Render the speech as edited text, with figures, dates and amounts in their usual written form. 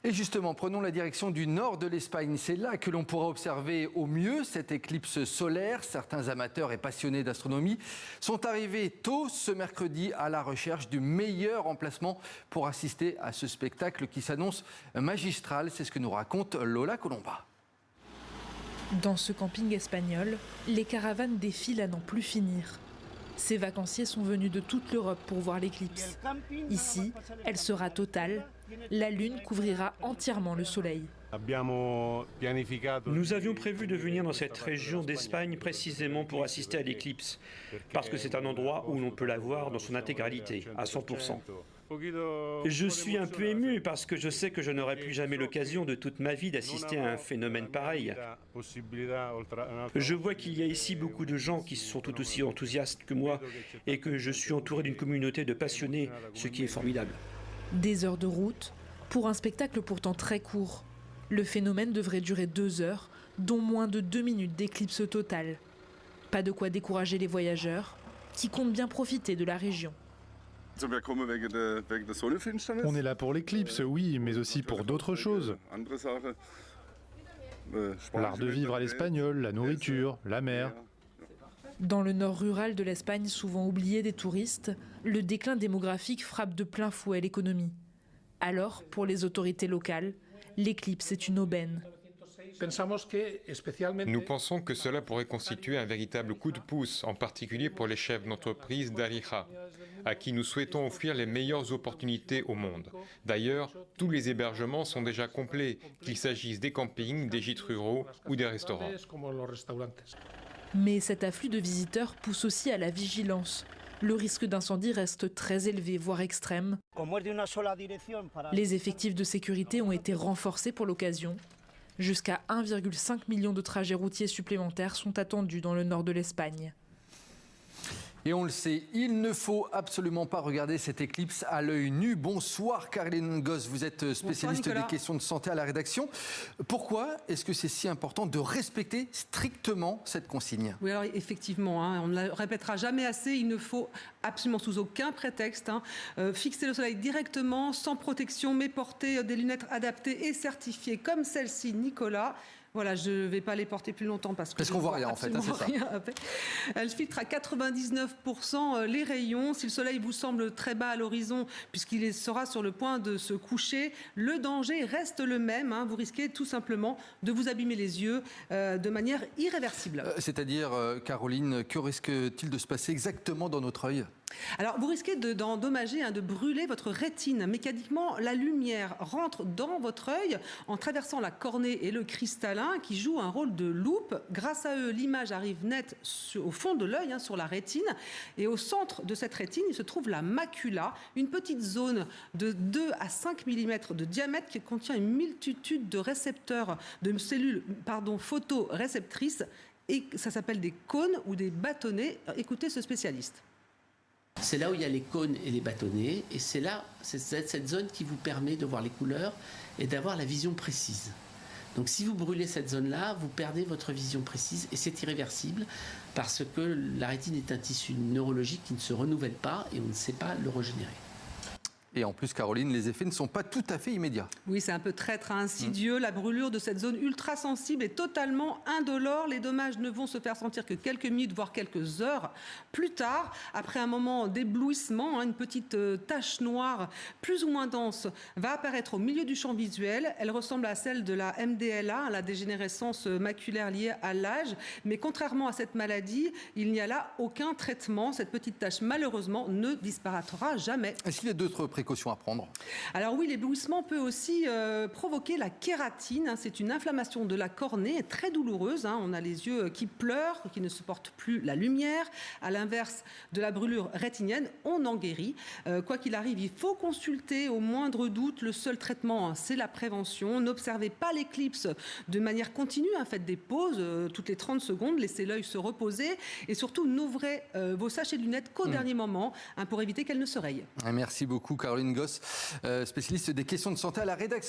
Et justement, prenons la direction du nord de l'Espagne. C'est là que l'on pourra observer au mieux cette éclipse solaire. Certains amateurs et passionnés d'astronomie sont arrivés tôt ce mercredi à la recherche du meilleur emplacement pour assister à ce spectacle qui s'annonce magistral. C'est ce que nous raconte Lola Colomba. Dans ce camping espagnol, les caravanes défilent à n'en plus finir. Ces vacanciers sont venus de toute l'Europe pour voir l'éclipse. Ici, elle sera totale. La lune couvrira entièrement le soleil. Nous avions prévu de venir dans cette région d'Espagne précisément pour assister à l'éclipse, parce que c'est un endroit où l'on peut la voir dans son intégralité, à 100%. Je suis un peu ému parce que je sais que je n'aurai plus jamais l'occasion de toute ma vie d'assister à un phénomène pareil. Je vois qu'il y a ici beaucoup de gens qui sont tout aussi enthousiastes que moi et que je suis entouré d'une communauté de passionnés, ce qui est formidable. Des heures de route pour un spectacle pourtant très court. Le phénomène devrait durer 2 heures, dont moins de 2 minutes d'éclipse totale. Pas de quoi décourager les voyageurs qui comptent bien profiter de la région. On est là pour l'éclipse, oui, mais aussi pour d'autres choses. L'art de vivre à l'espagnol, la nourriture, la mer. Dans le nord rural de l'Espagne, souvent oublié des touristes, le déclin démographique frappe de plein fouet l'économie. Alors, pour les autorités locales, l'éclipse est une aubaine. Nous pensons que cela pourrait constituer un véritable coup de pouce, en particulier pour les chefs d'entreprise d'Arija, à qui nous souhaitons offrir les meilleures opportunités au monde. D'ailleurs, tous les hébergements sont déjà complets, qu'il s'agisse des campings, des gîtes ruraux ou des restaurants. Mais cet afflux de visiteurs pousse aussi à la vigilance. Le risque d'incendie reste très élevé, voire extrême. Les effectifs de sécurité ont été renforcés pour l'occasion. Jusqu'à 1,5 million de trajets routiers supplémentaires sont attendus dans le nord de l'Espagne. Et on le sait, il ne faut absolument pas regarder cette éclipse à l'œil nu. Bonsoir Caroline Goss, vous êtes spécialiste des questions de santé à la rédaction. Pourquoi est-ce que c'est si important de respecter strictement cette consigne? Oui, alors effectivement, on ne la répétera jamais assez, il ne faut absolument sous aucun prétexte fixer le soleil directement, sans protection, mais porter des lunettes adaptées et certifiées comme celle-ci, Nicolas. Voilà, je ne vais pas les porter plus longtemps parce qu'on ne voit rien en fait, c'est ça. Elle filtre à 99% les rayons. Si le soleil vous semble très bas à l'horizon, puisqu'il sera sur le point de se coucher, le danger reste le même. Vous risquez tout simplement de vous abîmer les yeux de manière irréversible. C'est-à-dire, Caroline, que risque-t-il de se passer exactement dans notre œil ? Alors, vous risquez d'endommager, de brûler votre rétine. Mécaniquement, la lumière rentre dans votre œil en traversant la cornée et le cristallin qui jouent un rôle de loupe. Grâce à eux, l'image arrive nette au fond de l'œil, sur la rétine. Et au centre de cette rétine, il se trouve la macula, une petite zone de 2 à 5 mm de diamètre qui contient une multitude de récepteurs, de cellules photoréceptrices. Et ça s'appelle des cônes ou des bâtonnets. Écoutez ce spécialiste. C'est là où il y a les cônes et les bâtonnets, et c'est cette zone qui vous permet de voir les couleurs et d'avoir la vision précise. Donc si vous brûlez cette zone-là, vous perdez votre vision précise, et c'est irréversible, parce que la rétine est un tissu neurologique qui ne se renouvelle pas, et on ne sait pas le régénérer. Et en plus, Caroline, les effets ne sont pas tout à fait immédiats. Oui, c'est un peu traître, insidieux. La brûlure de cette zone ultra sensible est totalement indolore. Les dommages ne vont se faire sentir que quelques minutes, voire quelques heures plus tard. Après un moment d'éblouissement, une petite tache noire plus ou moins dense va apparaître au milieu du champ visuel. Elle ressemble à celle de la MDLA, la dégénérescence maculaire liée à l'âge. Mais contrairement à cette maladie, il n'y a là aucun traitement. Cette petite tache, malheureusement, ne disparaîtra jamais. Est-ce qu'il y a d'autres précautions à prendre? Alors oui, l'éblouissement peut aussi provoquer la kératine. C'est une inflammation de la cornée très douloureuse. On a les yeux qui pleurent, qui ne supportent plus la lumière. À l'inverse de la brûlure rétinienne, on en guérit. Quoi qu'il arrive, il faut consulter au moindre doute. Le seul traitement, c'est la prévention. N'observez pas l'éclipse de manière continue. Faites des pauses toutes les 30 secondes. Laissez l'œil se reposer. Et surtout, n'ouvrez vos sachets de lunettes qu'au dernier moment pour éviter qu'elles ne se rayent. Merci beaucoup, Caroline Goss, spécialiste des questions de santé à la rédaction.